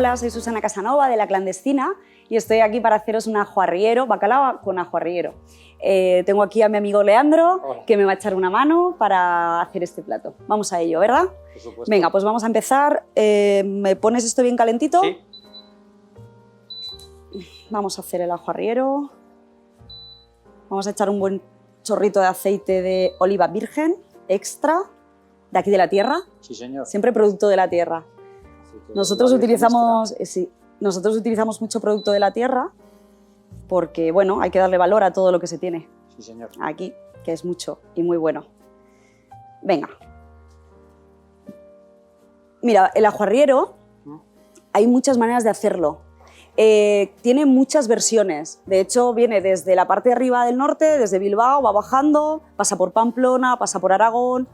Hola, soy Susana Casanova de La Clandestina y estoy aquí para haceros un ajo arriero, bacalao con ajo arriero. Tengo aquí a mi amigo Leandro, Hola. que me va a echar una mano para hacer este plato. Vamos a ello, ¿verdad? Por supuesto. Venga, pues vamos a empezar. ¿Me pones esto bien calentito? Sí. Vamos a hacer el ajo arriero. Vamos a echar un buen chorrito de aceite de oliva virgen, extra, de aquí de la tierra. Sí, señor. Siempre producto de la tierra. Nosotros utilizamos mucho producto de la tierra porque, bueno, hay que darle valor a todo lo que se tiene Sí, señor. aquí, que es mucho y muy bueno. Venga. Mira, el ajo arriero, hay muchas maneras de hacerlo. Tiene muchas versiones. De hecho, viene desde la parte de arriba del norte, desde Bilbao, va bajando, pasa por Pamplona, pasa por Aragón,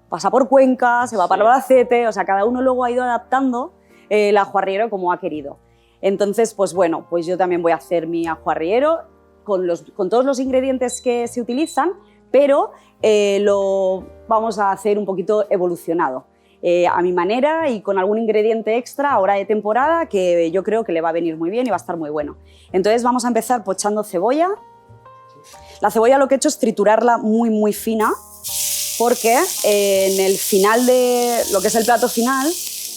pasa por Cuenca, se va para Albacete. O sea, cada uno luego ha ido adaptando el ajo arriero como ha querido. Entonces, pues bueno, pues yo también voy a hacer mi ajo arriero con todos los ingredientes que se utilizan, pero lo vamos a hacer un poquito evolucionado. A mi manera y con algún ingrediente extra ahora de temporada que yo creo que le va a venir muy bien y va a estar muy bueno. Entonces vamos a empezar pochando cebolla. La cebolla lo que he hecho es triturarla muy muy fina porque en el final de lo que es el plato final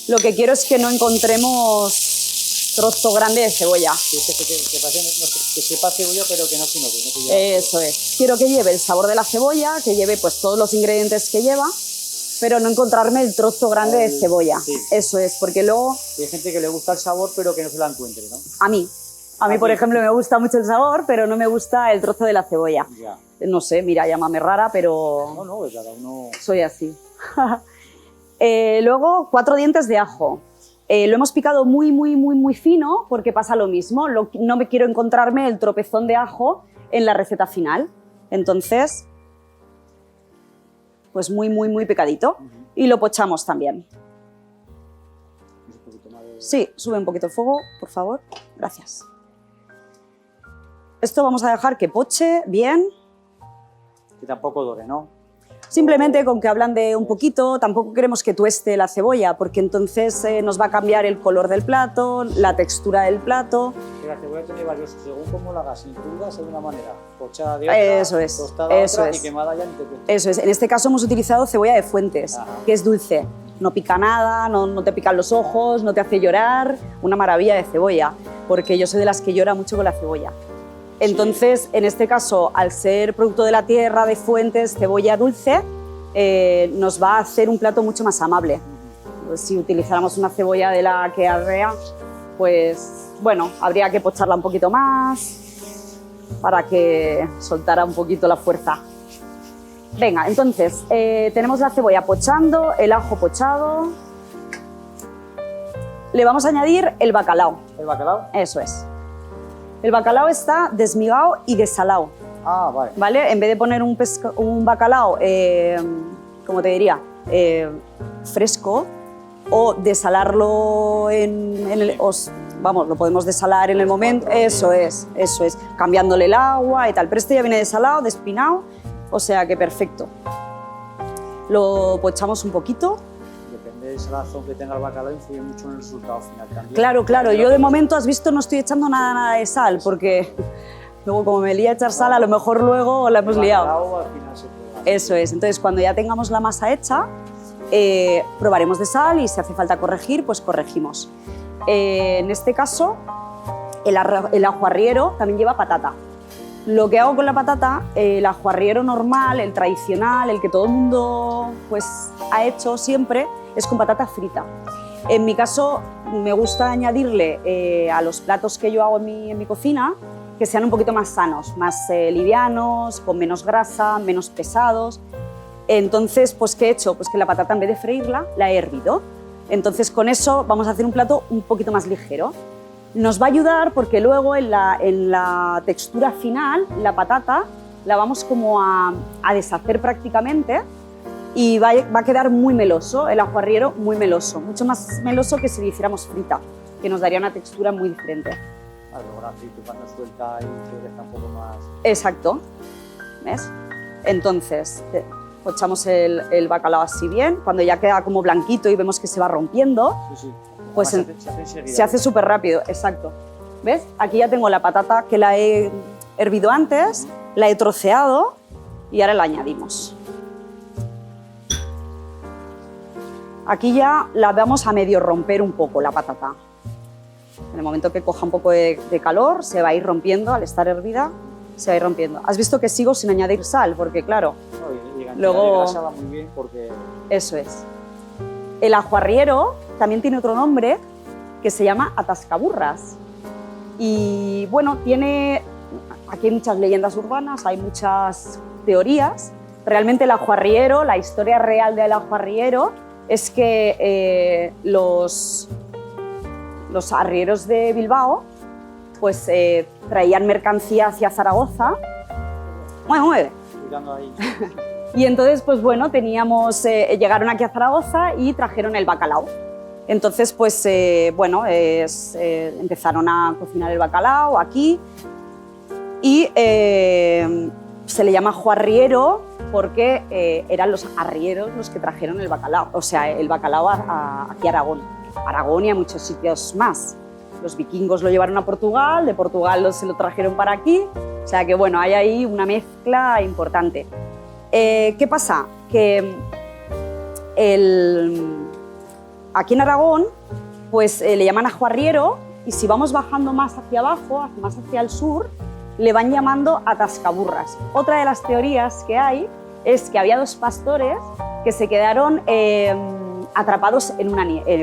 lo que quiero es que no encontremos trozo grande de cebolla. Sí, que sepa cebolla pero que no se note. No se lleve. Eso es. Quiero que lleve el sabor de la cebolla, que lleve pues todos los ingredientes que lleva, pero no encontrarme el trozo grande de cebolla. Sí. Eso es, porque luego... Hay gente que le gusta el sabor, pero que no se la encuentre, ¿no? A mí, por ejemplo, me gusta mucho el sabor, pero no me gusta el trozo de la cebolla. Ya. No sé, mira, llámame rara, pero No, pues cada uno... soy así. Luego, 4 dientes de ajo. Lo hemos picado muy fino porque pasa lo mismo. No me quiero encontrarme el tropezón de ajo en la receta final. Entonces... pues muy picadito. Y lo pochamos también. Un poquito más de... Sí, sube un poquito el fuego, por favor. Gracias. Esto vamos a dejar que poche bien. Que tampoco dore, ¿no? Simplemente con que ablande un poquito, tampoco queremos que tueste la cebolla, porque entonces nos va a cambiar el color del plato, la textura del plato. Que la cebolla tiene varios, según cómo la hagas, en crudas de una manera, pochada de otra, Eso es, tostada eso otra es. y quemada ya ni te cuento. Eso es. En este caso hemos utilizado cebolla de Fuentes, Ajá. que es dulce. No pica nada, no te pican los ojos, no te hace llorar. Una maravilla de cebolla, porque yo soy de las que llora mucho con la cebolla. Entonces, en este caso, al ser producto de la tierra, de Fuentes, cebolla dulce, nos va a hacer un plato mucho más amable. Pues si utilizáramos una cebolla de la que arrea, pues bueno, habría que pocharla un poquito más para que soltara un poquito la fuerza. Venga, entonces, tenemos la cebolla pochando, el ajo pochado. Le vamos a añadir el bacalao. ¿El bacalao? Eso es. El bacalao está desmigado y desalado, Ah, vale. ¿vale? En vez de poner un bacalao, ¿cómo te diría? Fresco, o desalarlo vamos, lo podemos desalar en el momento. Eso es. Cambiándole el agua y tal. Pero este ya viene desalado, despinado, o sea que perfecto. Lo pochamos un poquito. Depende de esa razón que tenga el bacalao, influye mucho en el resultado final también. Claro. Yo de momento, has visto, no estoy echando nada de sal, porque luego como me lía a echar sal, a lo mejor luego la hemos liado. El bacalao al final se puede. Eso es. Entonces, cuando ya tengamos la masa hecha, probaremos de sal y si hace falta corregir, pues corregimos. En este caso, el ajo arriero también lleva patata. Lo que hago con la patata, el ajo arriero normal, el tradicional, el que todo el mundo pues, ha hecho siempre, es con patata frita. En mi caso, me gusta añadirle a los platos que yo hago en mi cocina, que sean un poquito más sanos, más livianos, con menos grasa, menos pesados. Entonces, pues, ¿qué he hecho? Pues que la patata, en vez de freírla, la he hervido. Entonces, con eso vamos a hacer un plato un poquito más ligero. Nos va a ayudar porque luego en la textura final, la patata la vamos como a deshacer prácticamente y va a quedar muy meloso, el ajo arriero muy meloso, mucho más meloso que si lo hiciéramos frita, que nos daría una textura muy diferente. Luego la aceite cuando suelta y se deja un poco más... Exacto, ¿ves? Entonces, pochamos el bacalao así bien, cuando ya queda como blanquito y vemos que se va rompiendo, Sí. Pues Se hace enseguida. se hace súper rápido, exacto. ¿Ves? Aquí ya tengo la patata que la he hervido antes, la he troceado y ahora la añadimos. Aquí ya la vamos a medio romper un poco la patata. En el momento que coja un poco de calor, se va a ir rompiendo, al estar hervida, se va a ir rompiendo. Has visto que sigo sin añadir sal, porque claro, No, y cantidad luego- de grasa va muy bien porque eso es. El ajo arriero también tiene otro nombre que se llama atascaburras. Y bueno, aquí hay muchas leyendas urbanas, hay muchas teorías. Realmente el ajo arriero, la historia real del ajo arriero es que los arrieros de Bilbao pues traían mercancía hacia Zaragoza. Mueve. cuidando ahí. Y entonces, pues bueno, llegaron aquí a Zaragoza y trajeron el bacalao. Entonces, pues bueno, empezaron a cocinar el bacalao aquí y se le llama ajo arriero porque eran los arrieros los que trajeron el bacalao, o sea, el bacalao aquí a Aragón y a muchos sitios más. Los vikingos lo llevaron a Portugal, de Portugal se lo trajeron para aquí, o sea que bueno, hay ahí una mezcla importante. ¿Qué pasa? Que aquí en Aragón pues, le llaman ajo arriero y si vamos bajando más hacia abajo, más hacia el sur, le van llamando atascaburras. Otra de las teorías que hay es que había dos pastores que se quedaron atrapados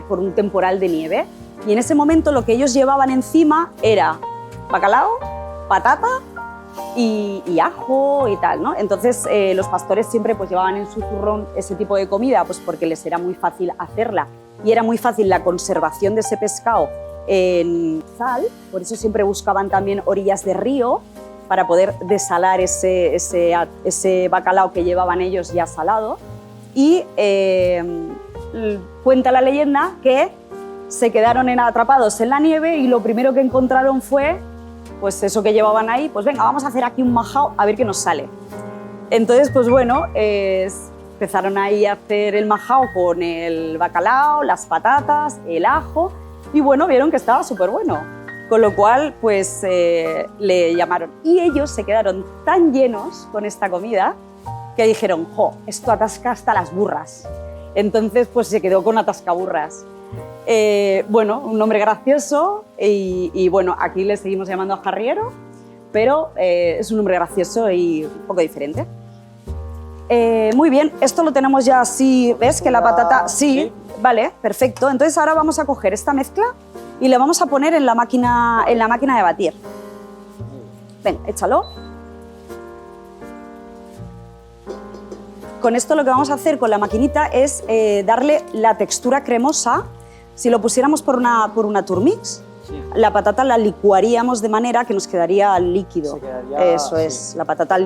por un temporal de nieve y en ese momento lo que ellos llevaban encima era bacalao, patata y ajo y tal, ¿no? Entonces los pastores siempre pues, llevaban en su zurrón ese tipo de comida pues, porque les era muy fácil hacerla y era muy fácil la conservación de ese pescado en sal, por eso siempre buscaban también orillas de río para poder desalar ese bacalao que llevaban ellos ya salado. Y cuenta la leyenda que se quedaron atrapados en la nieve y lo primero que encontraron fue pues eso que llevaban ahí, pues venga, vamos a hacer aquí un majao a ver qué nos sale. Entonces, pues bueno, empezaron ahí a hacer el majao con el bacalao, las patatas, el ajo y bueno, vieron que estaba súper bueno. Con lo cual, pues le llamaron. Y ellos se quedaron tan llenos con esta comida que dijeron, jo, esto atasca hasta las burras. Entonces, pues se quedó con atascaburras. Bueno, un nombre gracioso y bueno, aquí le seguimos llamando ajo arriero, pero es un nombre gracioso y un poco diferente. Muy bien, esto lo tenemos ya así, ¿ves? Que la patata, sí, vale, perfecto. Entonces ahora vamos a coger esta mezcla y le vamos a poner en la máquina de batir. Ven, échalo. Con esto lo que vamos a hacer con la maquinita es darle la textura cremosa. Si lo pusiéramos por una Turmix, sí, la patata la licuaríamos de manera que nos quedaría líquido. Eso es, sí. La patata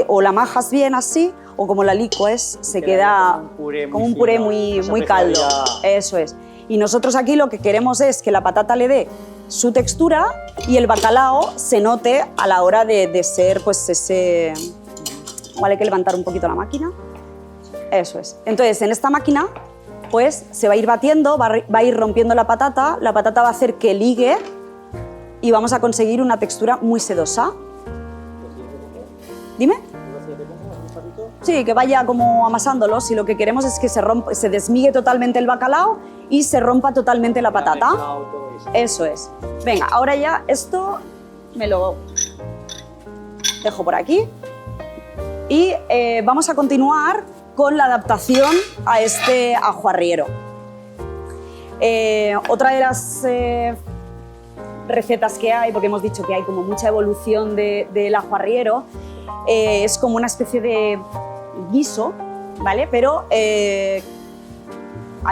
o la majas bien así, o como la licues, se queda como un puré muy caldo. Eso es. Y nosotros aquí lo que queremos es que la patata le dé su textura y el bacalao se note a la hora de ser pues ese... Vale, hay que levantar un poquito la máquina. Eso es. Entonces, en esta máquina pues se va a ir batiendo, va a ir rompiendo la patata va a hacer que ligue y vamos a conseguir una textura muy sedosa. Dime. Sí, que vaya como amasándolo. Si lo que queremos es que se desmigue totalmente el bacalao y se rompa totalmente la patata. Eso es. Venga, ahora ya esto me lo dejo por aquí y vamos a continuar con la adaptación a este ajo arriero. Otra de las recetas que hay, porque hemos dicho que hay como mucha evolución del ajo arriero, es como una especie de guiso, ¿vale? Pero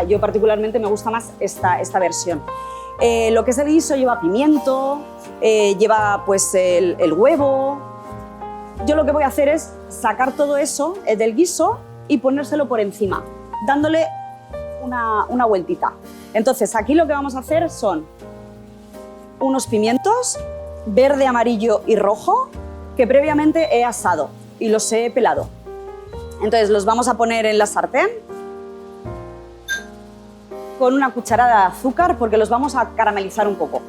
yo particularmente me gusta más esta versión. Lo que es el guiso lleva pimiento, lleva pues el huevo. Yo lo que voy a hacer es sacar todo eso del guiso y ponérselo por encima, dándole una vueltita. Entonces, aquí lo que vamos a hacer son unos pimientos verde, amarillo y rojo que previamente he asado y los he pelado. Entonces, los vamos a poner en la sartén con una cucharada de azúcar porque los vamos a caramelizar un poco.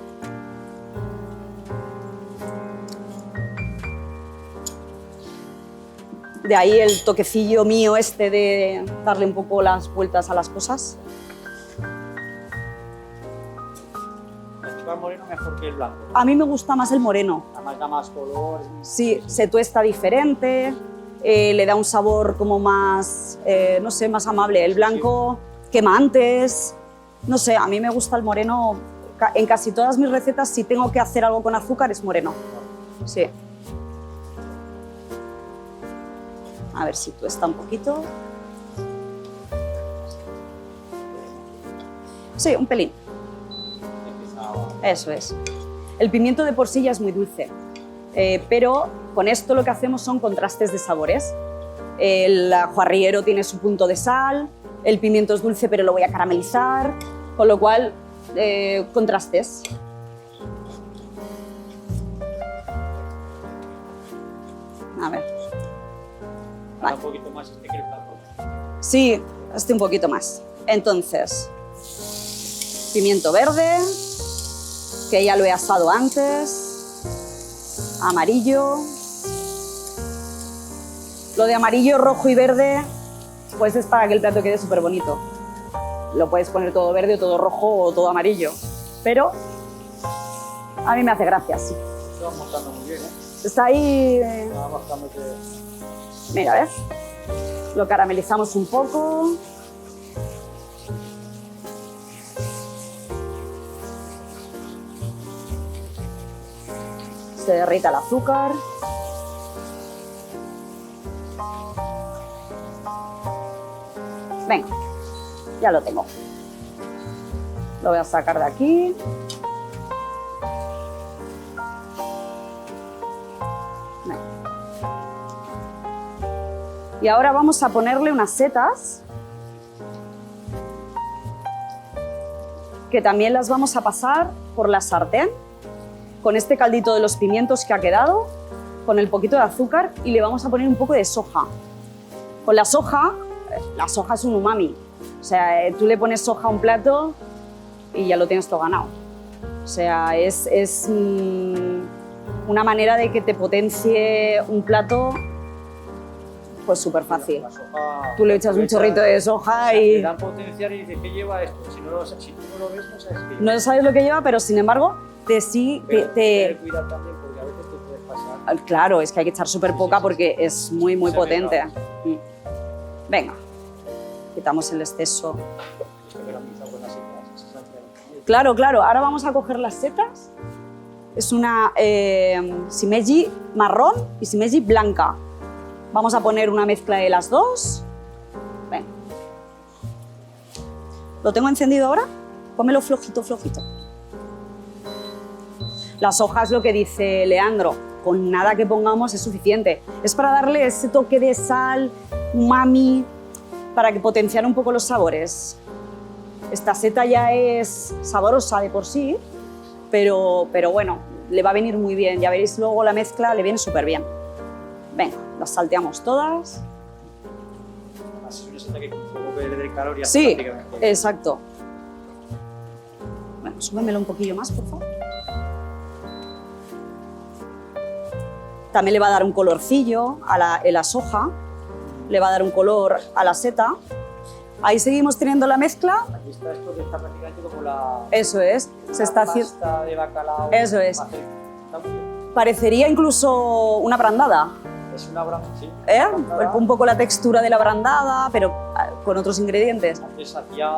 De ahí el toquecillo mío este de darle un poco las vueltas a las cosas. El azúcar moreno mejor que el blanco. A mí me gusta más el moreno. Además da más color. Sí, se tuesta diferente, le da un sabor como más, no sé, más amable. El blanco quema antes, no sé, a mí me gusta el moreno. En casi todas mis recetas, si tengo que hacer algo con azúcar, es moreno. Sí. A ver si tuesta un poquito. Sí, un pelín. Eso es. El pimiento de por sí ya es muy dulce, pero con esto lo que hacemos son contrastes de sabores. El ajo arriero tiene su punto de sal, el pimiento es dulce pero lo voy a caramelizar, con lo cual contrastes. A ver. Vale. Un poquito más este que el blanco. Sí, un poquito más. Entonces, pimiento verde, que ya lo he asado antes, amarillo. Lo de amarillo, rojo y verde, pues es para que el plato quede súper bonito. Lo puedes poner todo verde o todo rojo o todo amarillo, pero a mí me hace gracia, sí. Se va mostrando muy bien, ¿eh? Está ahí... Va mostrando que... Mira, ¿ves? Lo caramelizamos un poco. Se derrita el azúcar. Venga, ya lo tengo. Lo voy a sacar de aquí. Venga. Y ahora vamos a ponerle unas setas que también las vamos a pasar por la sartén con este caldito de los pimientos que ha quedado, con el poquito de azúcar y le vamos a poner un poco de soja. Con la soja es un umami. O sea, tú le pones soja a un plato y ya lo tienes todo ganado. O sea, es una manera de que te potencie un plato pues súper fácil. Tú le echas un chorrito de soja y... Le dan potencial y dices, ¿qué lleva esto? Si tú no lo ves, no sabes qué lleva. No sabes lo que lleva, pero sin embargo, sí te... Cuidar también, porque a veces te puedes pasar. Claro, es que hay que echar súper poca porque es muy, muy potente. Venga, quitamos el exceso. Claro, claro. Ahora vamos a coger las setas. Es una shimeji marrón y shimeji blanca. Vamos a poner una mezcla de las dos. Venga. ¿Lo tengo encendido ahora? Pómelo flojito, flojito. Las hojas, lo que dice Leandro, con nada que pongamos es suficiente. Es para darle ese toque de sal, umami, para que potenciar un poco los sabores. Esta seta ya es saborosa de por sí, pero bueno, le va a venir muy bien. Ya veréis luego la mezcla, le viene súper bien. Venga, las salteamos todas. Además, es una seta que un poco de calorías. Sí, exacto. Bueno, súbemelo un poquillo más, por favor. También le va a dar un colorcillo a la soja, le va a dar un color a la seta. Ahí seguimos teniendo la mezcla. Aquí está esto que está prácticamente como la... Eso es, se está haciendo... pasta de bacalao. Eso es. Está muy bien. Parecería incluso una brandada. Es una brandada, sí. Un poco la textura de la brandada, pero con otros ingredientes. Antes hacía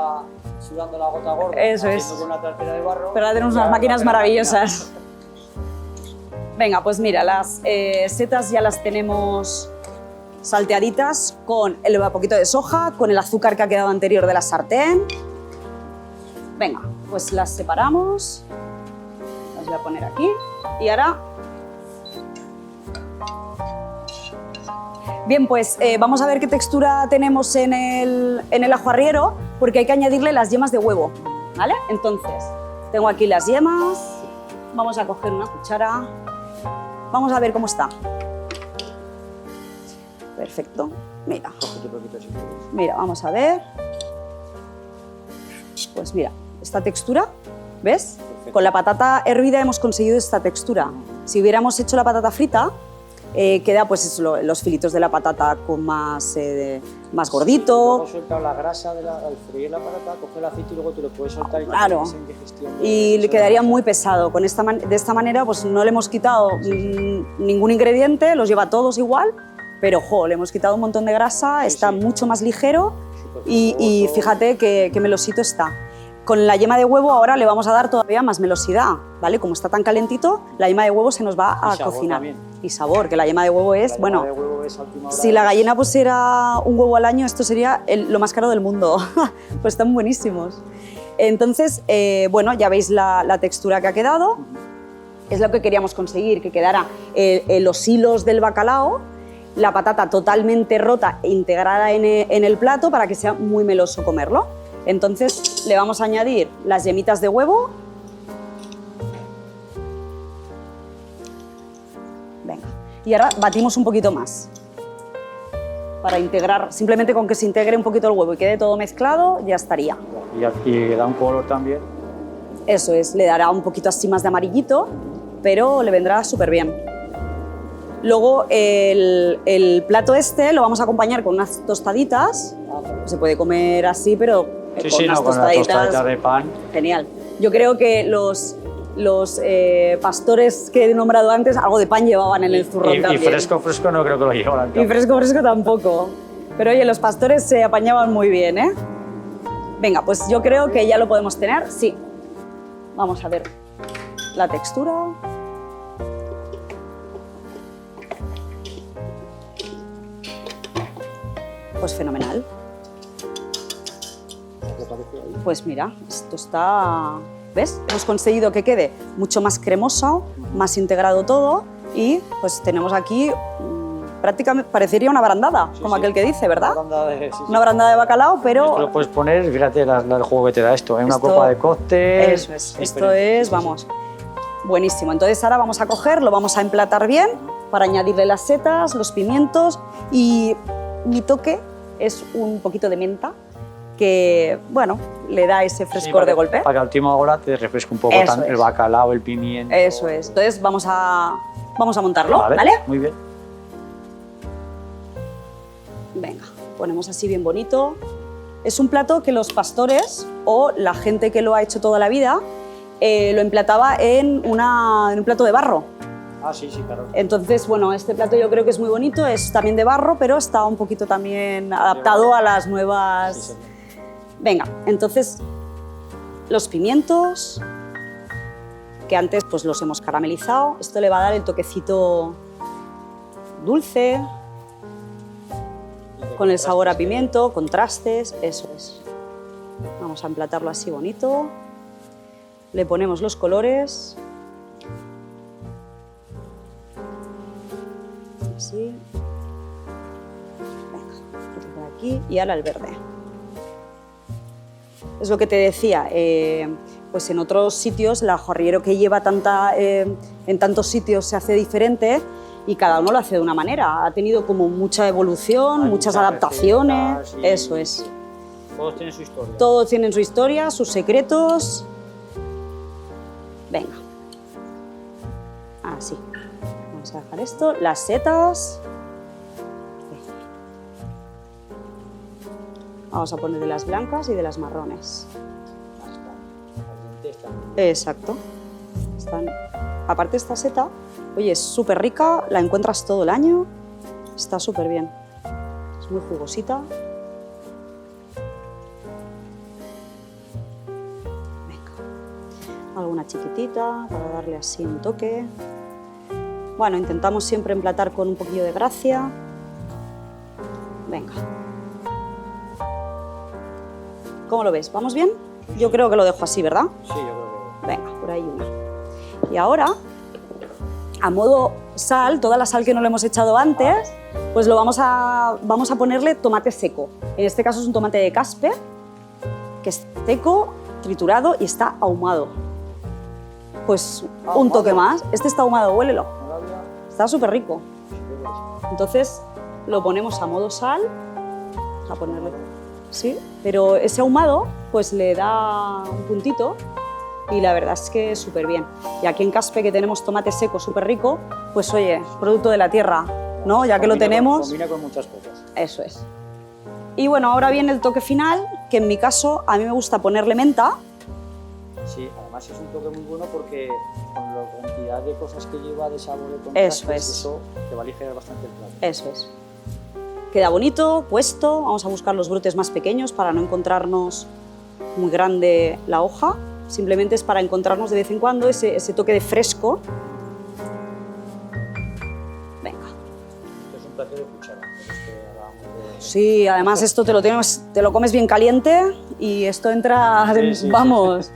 sudando la gota gorda. Eso es. Con una tartera de barro. Pero ahora tenemos unas máquinas maravillosas. Venga, pues mira, las setas ya las tenemos salteaditas con el poquito de soja, con el azúcar que ha quedado anterior de la sartén. Venga, pues las separamos. Las voy a poner aquí. Y ahora... Bien, pues vamos a ver qué textura tenemos en el ajo arriero, porque hay que añadirle las yemas de huevo, ¿vale? Entonces, tengo aquí las yemas. Vamos a coger una cuchara. Vamos a ver cómo está. Perfecto. Mira. Mira, vamos a ver. Pues mira, esta textura, ¿ves? Perfecto. Con la patata hervida hemos conseguido esta textura. Si hubiéramos hecho la patata frita, queda pues eso, los filitos de la patata con más gordito. Luego suelta la grasa al freír la patata, coge el aceite y luego tú lo puedes soltar y no Claro. tienes indigestión Y le eso quedaría de- muy pesado. De esta manera pues no le hemos quitado ningún ingrediente, los lleva todos igual, pero ojo, le hemos quitado un montón de grasa, Sí, está sí. mucho más ligero Súper y jugoso. fíjate qué melosito está. Con la yema de huevo ahora le vamos a dar todavía más melosidad, ¿vale? Como está tan calentito, la yema de huevo se nos va a Y sabor cocinar. también. Y sabor, que la yema de huevo es, La yema bueno, de huevo es a última hora, si la es- gallina pusiera un huevo al año, esto sería lo más caro del mundo. Pues están buenísimos. Entonces, bueno, ya veis la textura que ha quedado. Es lo que queríamos conseguir, que quedara los hilos del bacalao, la patata totalmente rota e integrada en el plato para que sea muy meloso comerlo. Entonces, le vamos a añadir las yemitas de huevo. Venga. Y ahora batimos un poquito más para integrar, simplemente con que se integre un poquito el huevo y quede todo mezclado, ya estaría. Y aquí da un color también. Eso es, le dará un poquito así más de amarillito, pero le vendrá súper bien. Luego el plato este lo vamos a acompañar con unas tostaditas. Se puede comer así, pero Sí, con sí, unas no, con la tostaditas. tostadita de pan. Genial. Yo creo que los pastores que he nombrado antes, algo de pan llevaban en el zurrón Y también. fresco no creo que lo llevan. Y fresco tampoco. Pero oye, los pastores se apañaban muy bien, ¿eh? Venga, pues yo creo que ya lo podemos tener. Sí. Vamos a ver la textura. Pues fenomenal. Pues mira, esto está... ¿Ves? Hemos conseguido que quede mucho más cremoso, más integrado todo y pues tenemos aquí prácticamente, parecería una barandada, como aquel que dice, ¿verdad? Una barandada de bacalao, Esto pero... lo puedes poner, fíjate el juego que te da esto, en una Esto- copa de cóctel. Eso es, esto es, vamos, buenísimo. Entonces ahora vamos a coger, lo vamos a emplatar bien para añadirle las setas, los pimientos y mi toque es un poquito de menta que, bueno, le da ese frescor de golpe. Para que a última hora te refresque un poco Eso el es. bacalao, el pimiento. Eso es. Entonces vamos a montarlo, ¿vale? Muy bien. Venga, ponemos así bien bonito. Es un plato que los pastores o la gente que lo ha hecho toda la vida lo emplataba en un plato de barro. Ah, sí, claro. Entonces, bueno, este plato yo creo que es muy bonito, es también de barro, pero está un poquito también adaptado a las nuevas... Sí, señor. Venga, entonces los pimientos, que antes pues los hemos caramelizado, esto le va a dar el toquecito dulce, con el sabor a pimiento, contrastes, eso es. Vamos a emplatarlo así bonito, le ponemos los colores, así, venga, otro por aquí y ahora el verde. Es lo que te decía, pues en otros sitios el ajo arriero que lleva en tantos sitios se hace diferente y cada uno lo hace de una manera. Ha tenido como mucha evolución, Hay muchas muchas adaptaciones, recetas y- eso es. Todos tienen su historia. Todos tienen su historia, sus secretos. Venga. Así. Vamos a dejar esto, las setas. Vamos a poner de las blancas y de las marrones. Exacto. Aparte esta seta, oye, es súper rica, la encuentras todo el año, está súper bien. Es muy jugosita. Venga. Alguna chiquitita para darle así un toque. Bueno, intentamos siempre emplatar con un poquillo de gracia. Venga. ¿Cómo lo ves? ¿Vamos bien? Yo creo que lo dejo así, ¿verdad? Sí, yo creo que... Venga, por ahí una. Y ahora, a modo sal, toda la sal que no le hemos echado antes, pues lo vamos a ponerle tomate seco. En este caso es un tomate de caspe, que es seco, triturado y está ahumado. Pues un toque más. Este está ahumado, huélelo. No lo había... Está súper rico. Sí, creo que sí. Entonces lo ponemos a modo sal. Vamos a ponerle sí, pero ese ahumado pues le da un puntito y la verdad es que súper bien. Y aquí en Caspe, que tenemos tomate seco súper rico, pues oye, producto de la tierra, ¿no? Ya que lo tenemos. Combina con muchas cosas. Eso es. Y bueno, ahora viene el toque final, que en mi caso a mí me gusta ponerle menta. Sí, además es un toque muy bueno porque con la cantidad de cosas que lleva de sabor, de contrastes, eso te va a aligerar bastante el plato. Eso es. Queda bonito, puesto. Vamos a buscar los brotes más pequeños para no encontrarnos muy grande la hoja. Simplemente es para encontrarnos de vez en cuando ese toque de fresco. Venga. Esto es un plato de cuchara. Sí, además esto te lo comes bien caliente y esto entra, sí, vamos. Sí.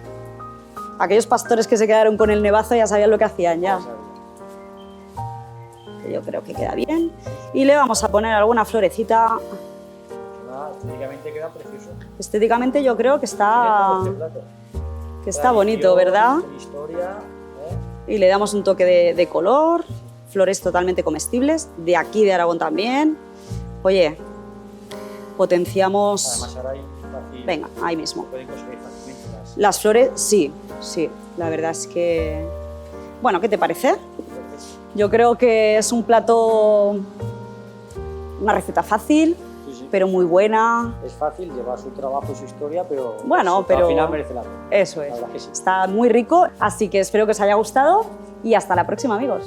Aquellos pastores que se quedaron con el nevazo ya sabían lo que hacían ya. Yo creo que queda bien. Y le vamos a poner alguna florecita. Estéticamente queda precioso. Estéticamente yo creo que está bonito, ¿verdad? Historia, Y le damos un toque de color, flores totalmente comestibles, de aquí de Aragón también. Oye, potenciamos... Además ahora hay fácil... Venga, ahí mismo. Pueden conseguir fácilmente las flores, sí, la verdad es que... Bueno, ¿qué te parece? Yo creo que es un plato, una receta fácil, pero muy buena. Es fácil, lleva su trabajo y su historia, pero, bueno, pero al final merece la pena. Eso es. Está muy rico, así que espero que os haya gustado y hasta la próxima, amigos.